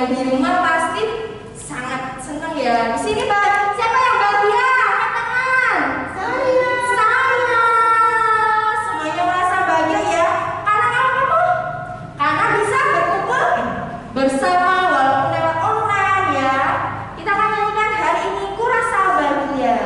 yang di rumah pasti sangat senang ya. Di sini siapa yang bahagia? Angkat tangan. Saya. Semuanya merasa bahagia ya. Karena apa? Karena bisa berkumpul bersama walaupun lewat online ya. Kita akan nyanyikan hari ini Ku Rasa Bahagia.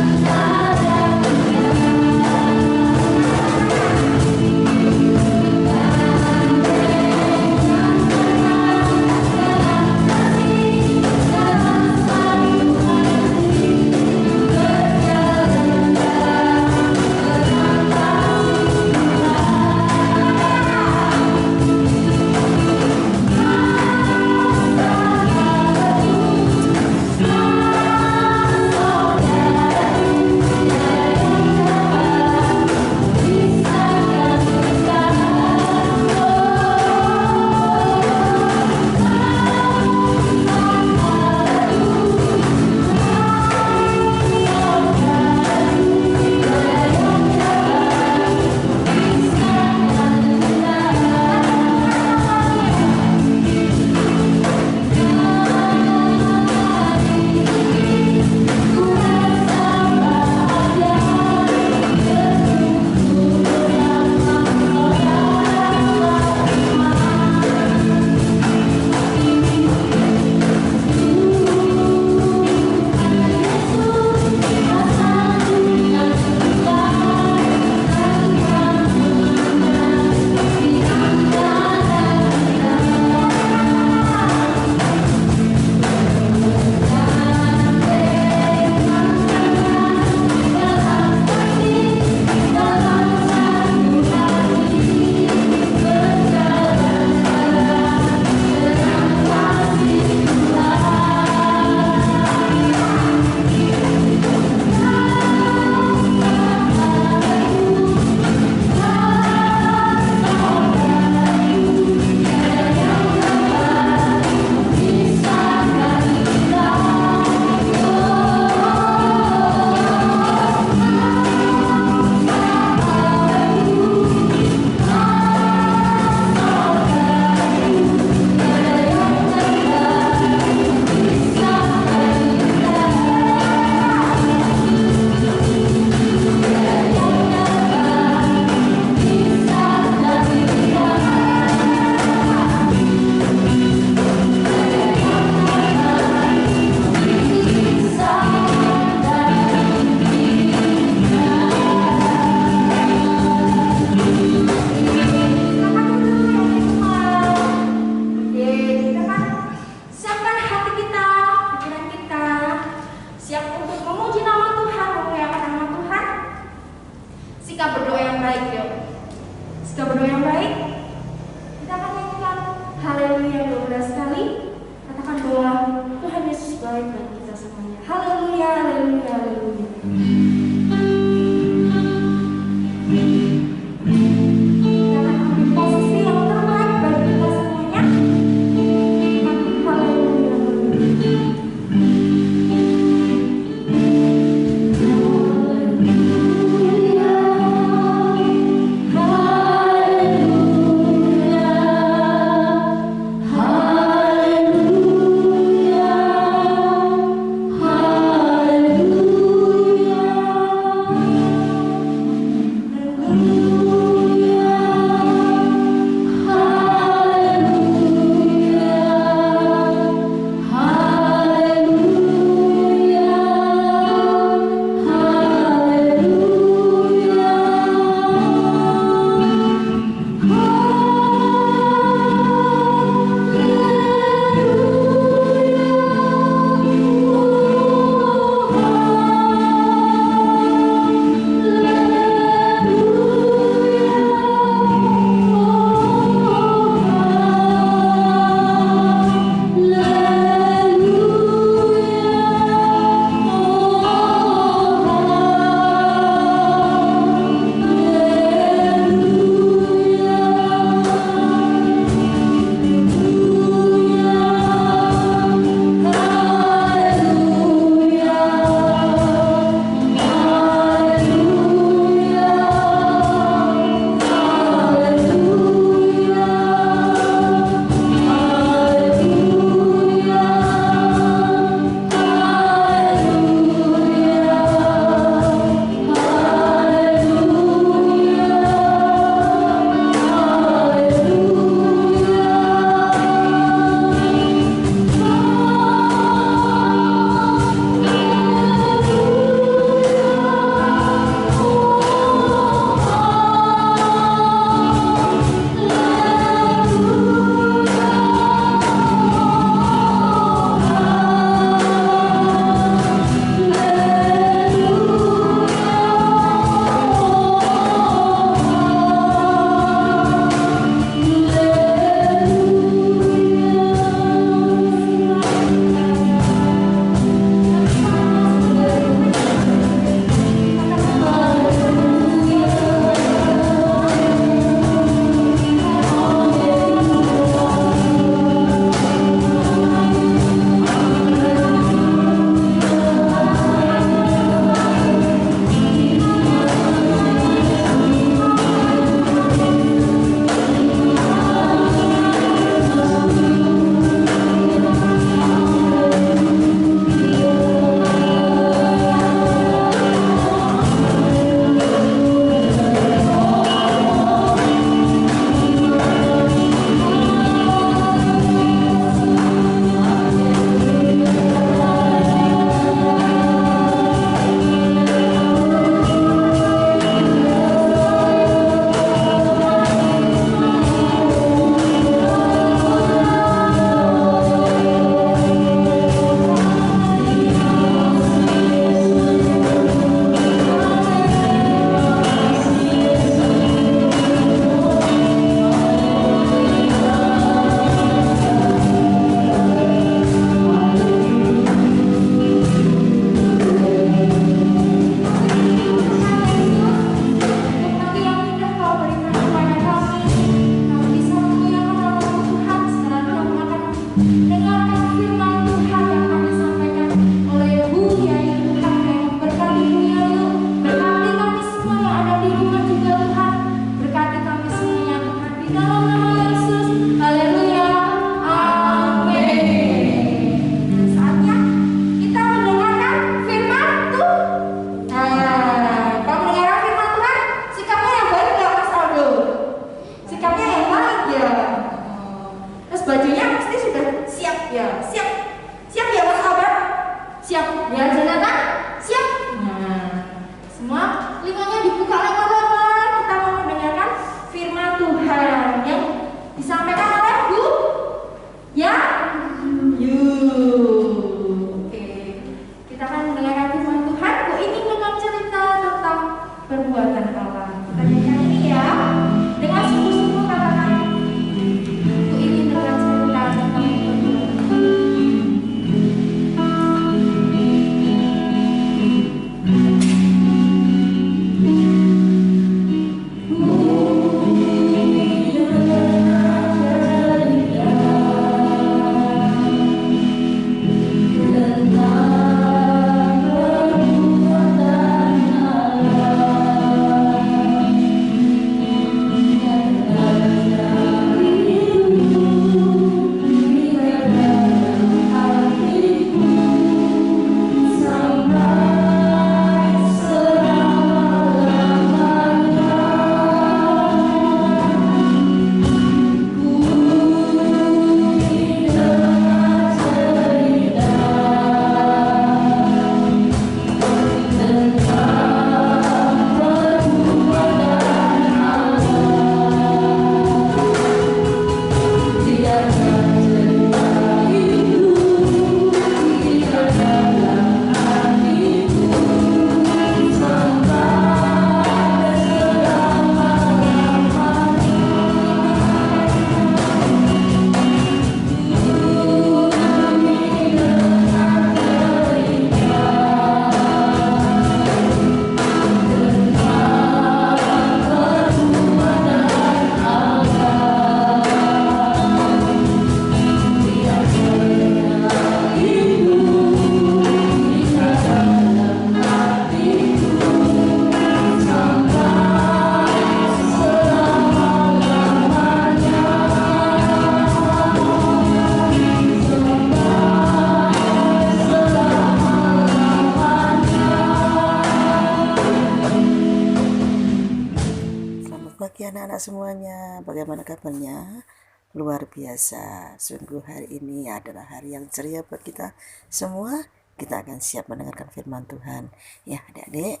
semuanya, bagaimana kabarnya? Luar biasa, sungguh hari ini adalah hari yang ceria buat kita semua. Kita akan siap mendengarkan firman Tuhan. Ya adik-adik,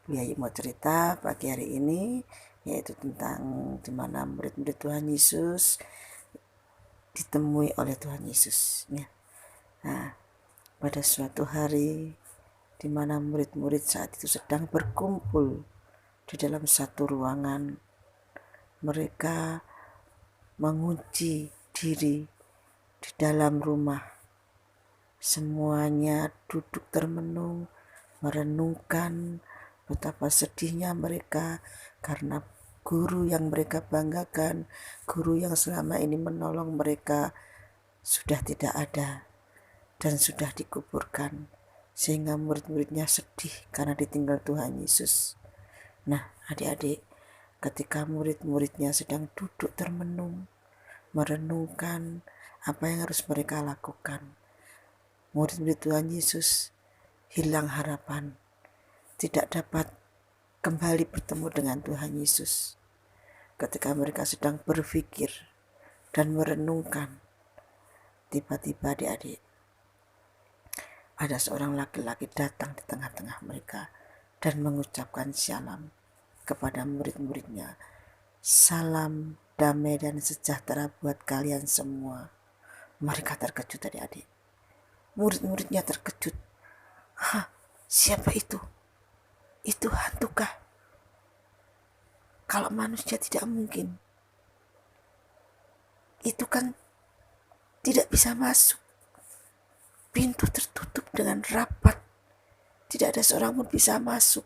Buya mau cerita pagi hari ini, yaitu tentang dimana murid-murid Tuhan Yesus ditemui oleh Tuhan Yesus. Ya. Nah, pada suatu hari di mana murid-murid saat itu sedang berkumpul di dalam satu ruangan, mereka mengunci diri di dalam rumah. Semuanya duduk termenung, merenungkan betapa sedihnya mereka karena guru yang mereka banggakan, guru yang selama ini menolong mereka sudah tidak ada dan sudah dikuburkan, sehingga murid-muridnya sedih karena ditinggal Tuhan Yesus. Nah, adik-adik, ketika murid-muridnya sedang duduk termenung, merenungkan apa yang harus mereka lakukan, murid-murid Tuhan Yesus hilang harapan, tidak dapat kembali bertemu dengan Tuhan Yesus. Ketika mereka sedang berpikir dan merenungkan, tiba-tiba adik-adik, ada seorang laki-laki datang di tengah-tengah mereka dan mengucapkan shalom kepada murid-muridnya. Salam damai dan sejahtera buat kalian semua. Mereka terkejut adik-adik. Murid-muridnya terkejut. Hah, siapa itu? Itu hantukah? Kalau manusia tidak mungkin. Itu kan tidak bisa masuk. Pintu tertutup dengan rapat. Tidak ada seorang pun bisa masuk.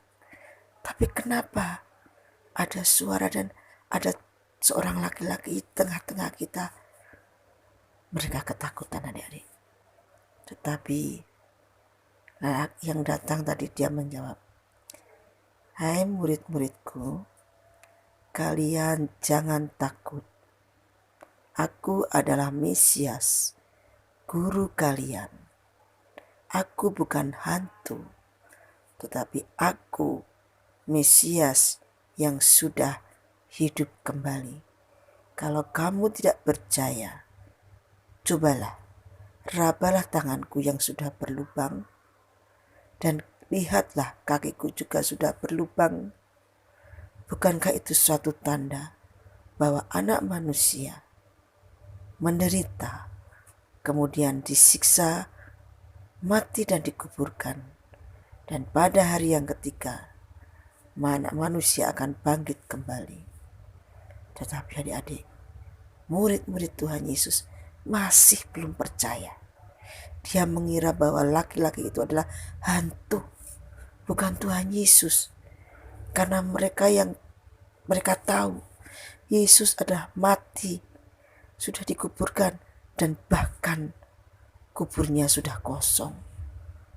Tapi kenapa ada suara dan ada seorang laki-laki di tengah-tengah kita? Mereka ketakutan adik-adik. Tetapi laki yang datang tadi dia menjawab, "Hai murid-muridku, kalian jangan takut. Aku adalah Mesias, guru kalian. Aku bukan hantu, tetapi aku Mesias yang sudah hidup kembali. Kalau kamu tidak percaya, cobalah, rabalah tanganku yang sudah berlubang, dan lihatlah kakiku juga sudah berlubang. Bukankah itu suatu tanda bahwa anak manusia menderita, kemudian disiksa, mati dan dikuburkan, dan pada hari yang ketiga anak manusia akan bangkit kembali." Tetapi adik-adik, murid-murid Tuhan Yesus masih belum percaya. Dia mengira bahwa laki-laki itu adalah hantu, bukan Tuhan Yesus. Karena mereka tahu Yesus adalah mati, sudah dikuburkan, dan bahkan kuburnya sudah kosong.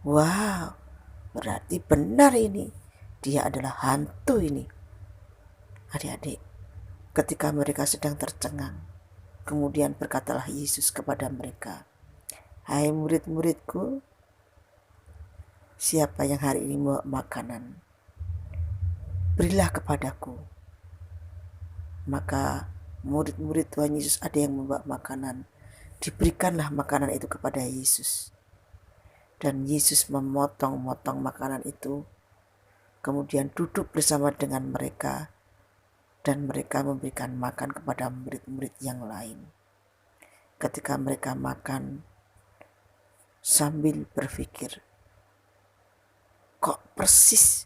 Wow, berarti benar ini. Dia adalah hantu ini. Adik-adik, ketika mereka sedang tercengang, kemudian berkatalah Yesus kepada mereka, "Hai murid-muridku, siapa yang hari ini mau makanan? Berilah kepadaku." Maka murid-murid Tuhan Yesus ada yang membawa makanan. Diberikanlah makanan itu kepada Yesus. Dan Yesus memotong-motong makanan itu, kemudian duduk bersama dengan mereka, dan mereka memberikan makan kepada murid-murid yang lain. Ketika mereka makan, sambil berpikir, kok persis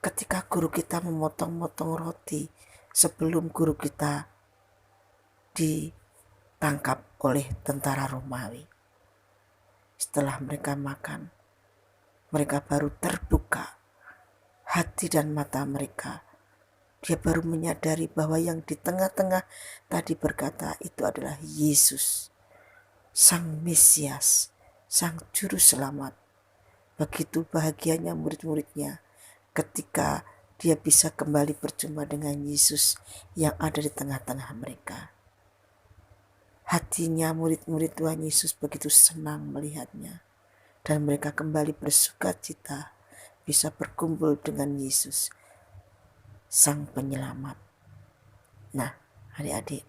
ketika guru kita memotong-motong roti sebelum guru kita ditangkap oleh tentara Romawi. Setelah mereka makan, mereka baru terbuka hati dan mata mereka. Dia baru menyadari bahwa yang di tengah-tengah tadi berkata itu adalah Yesus, Sang Mesias, Sang Juru Selamat. Begitu bahagianya murid-muridnya ketika dia bisa kembali berjumpa dengan Yesus yang ada di tengah-tengah mereka. Hatinya murid-murid Tuhan Yesus begitu senang melihatnya, dan mereka kembali bersuka cita bisa berkumpul dengan Yesus, Sang Penyelamat. Nah, adik-adik,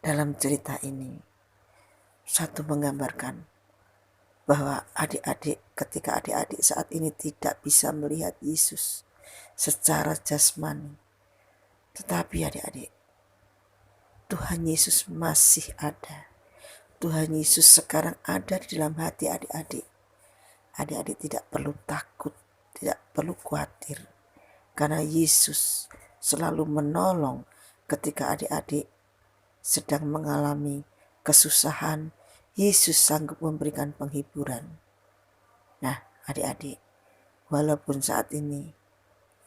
dalam cerita ini satu menggambarkan bahwa ketika adik-adik saat ini tidak bisa melihat Yesus secara jasmani, tetapi adik-adik, Tuhan Yesus masih ada. Tuhan Yesus sekarang ada di dalam hati adik-adik. Adik-adik tidak perlu takut, tidak perlu khawatir, karena Yesus selalu menolong ketika adik-adik sedang mengalami kesusahan. Yesus sanggup memberikan penghiburan. Nah, adik-adik, walaupun saat ini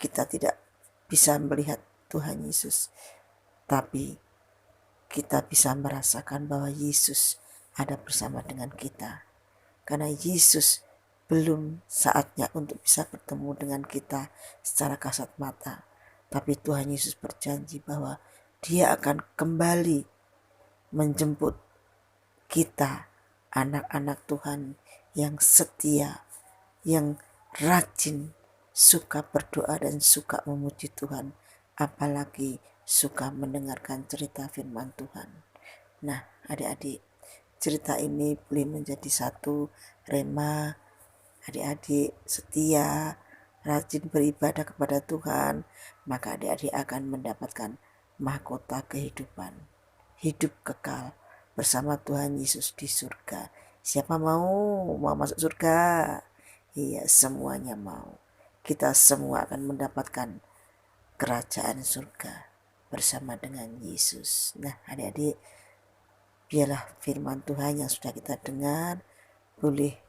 kita tidak bisa melihat Tuhan Yesus, tapi kita bisa merasakan bahwa Yesus ada bersama dengan kita. Karena Yesus belum saatnya untuk bisa bertemu dengan kita secara kasat mata. Tapi Tuhan Yesus berjanji bahwa Dia akan kembali menjemput kita, anak-anak Tuhan yang setia, yang rajin, suka berdoa dan suka memuji Tuhan, apalagi suka mendengarkan cerita firman Tuhan. Nah, adik-adik, cerita ini boleh menjadi satu rema. Adik-adik setia, rajin beribadah kepada Tuhan, maka adik-adik akan mendapatkan mahkota kehidupan, hidup kekal bersama Tuhan Yesus di surga. Siapa mau masuk surga? Iya, semuanya mau. Kita semua akan mendapatkan kerajaan surga bersama dengan Yesus. Nah, adik-adik, biarlah firman Tuhan yang sudah kita dengar boleh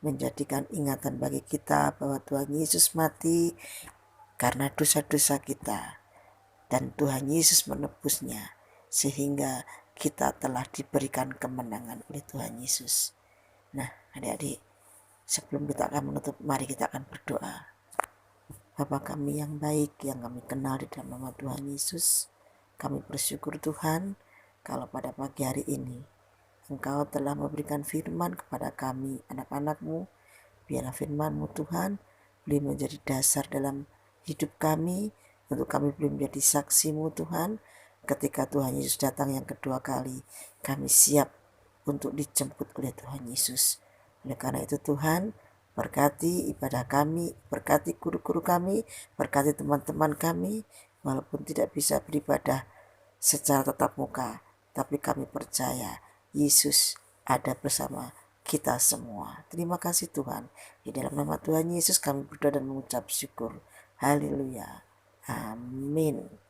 menjadikan ingatan bagi kita bahwa Tuhan Yesus mati karena dosa-dosa kita, dan Tuhan Yesus menebusnya, sehingga kita telah diberikan kemenangan oleh Tuhan Yesus. Nah, adik-adik, sebelum kita akan menutup, mari kita akan berdoa. Bapa kami yang baik, yang kami kenal di dalam nama Tuhan Yesus, kami bersyukur Tuhan, kalau pada pagi hari ini Engkau telah memberikan firman kepada kami, anak-anak-Mu. Biarlah firman-Mu Tuhan boleh menjadi dasar dalam hidup kami, untuk kami boleh menjadi saksi-Mu Tuhan. Ketika Tuhan Yesus datang yang kedua kali, kami siap untuk dijemput oleh Tuhan Yesus. Oleh karena itu Tuhan, berkati ibadah kami, berkati guru-guru kami, berkati teman-teman kami, walaupun tidak bisa beribadah secara tatap muka, tapi kami percaya Yesus ada bersama kita semua. Terima kasih Tuhan. Di dalam nama Tuhan Yesus kami berdoa dan mengucap syukur. Haleluya. Amin.